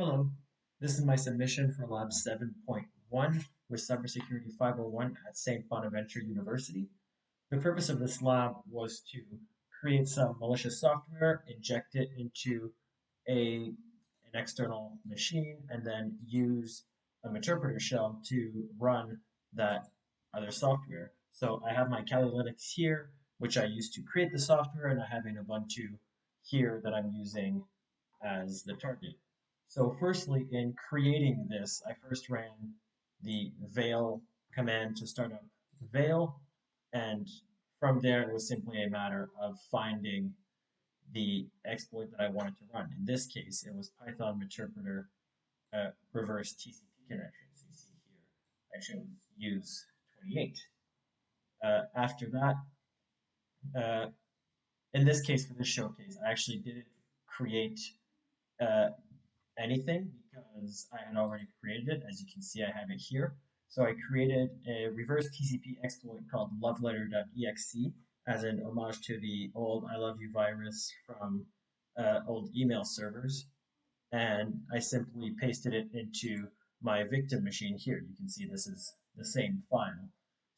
Hello, this is my submission for Lab 7.1 with Cybersecurity 501 at St. Bonaventure University. The purpose of this lab was to create some malicious software, inject it into an external machine, and then use a interpreter shell to run that other software. So I have my Kali Linux here, which I used to create the software, and I have an Ubuntu here that I'm using as the target. So firstly, in creating this, I first ran the veil command to start up veil, and from there it was simply a matter of finding the exploit that I wanted to run. In this case, it was Python interpreter reverse TCP connection. So you see here, I chose use 28. After that, uh, in this case, for this showcase, I actually didn't create uh, anything because I had already created it. As you can see, I have it here. So I created a reverse TCP exploit called loveletter.exe as an homage to the old I love you virus from old email servers. And I simply pasted it into my victim machine here. You can see this is the same file.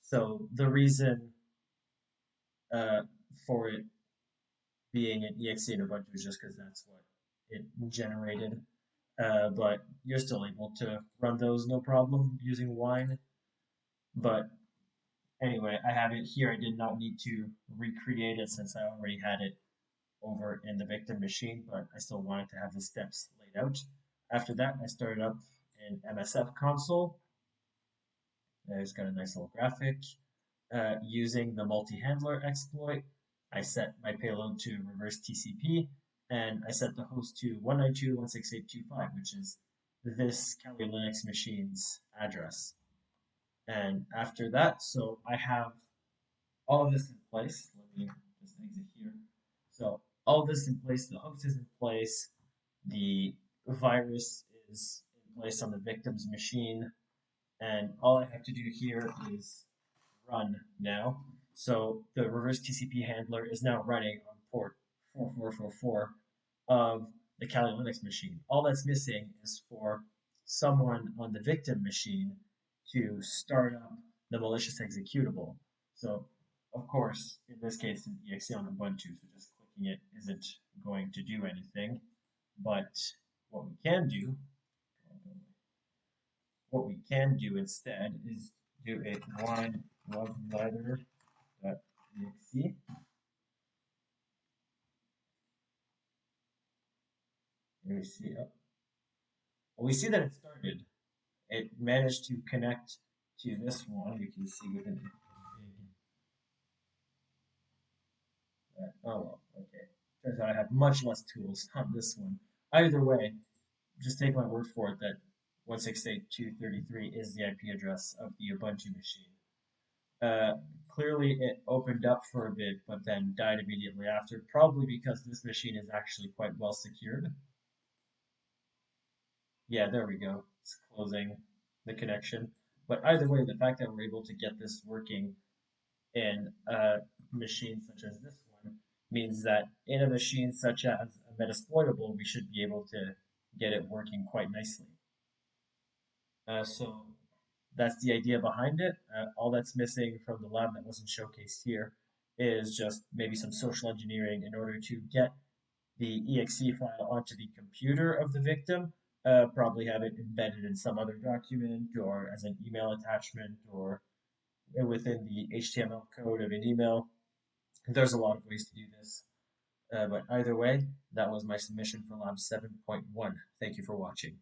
So the reason uh, for it being an exe in Ubuntu is just because that's what it generated. But you're still able to run those no problem using Wine. But anyway, I have it here. I did not need to recreate it since I already had it over in the victim machine, but I still wanted to have the steps laid out. After that, I started up in MSF console. It's got a nice little graphic. Using the multi-handler exploit, I set my payload to reverse TCP, and I set the host to 192.168.2.5, which is this Kali Linux machine's address. And after that, so I have all of this in place. Let me just exit here. So all of this in place, the host is in place, the virus is in place on the victim's machine, and all I have to do here is run now. So the reverse TCP handler is now running on port 4444 of the Kali Linux machine. All that's missing is for someone on the victim machine to start up the malicious executable. So, of course, in this case, an exe on Ubuntu, so just clicking it isn't going to do anything. But what we can do, instead is do a wine love letter.exe. And we see that it started. It managed to connect to this one. You can see within the oh well, okay. Turns out I have much less tools on this one. Either way, just take my word for it that 168.233 is the IP address of the Ubuntu machine. Clearly it opened up for a bit, but then died immediately after, probably because this machine is actually quite well secured. Yeah, there we go. It's closing the connection. But either way, the fact that we're able to get this working in a machine such as this one means that in a machine such as a Metasploitable, we should be able to get it working quite nicely. So that's the idea behind it. All that's missing from the lab that wasn't showcased here is just maybe some social engineering in order to get the exe file onto the computer of the victim, probably have it embedded in some other document or as an email attachment or within the HTML code of an email. There's a lot of ways to do this. But either way, that was my submission for Lab 7.1. Thank you for watching.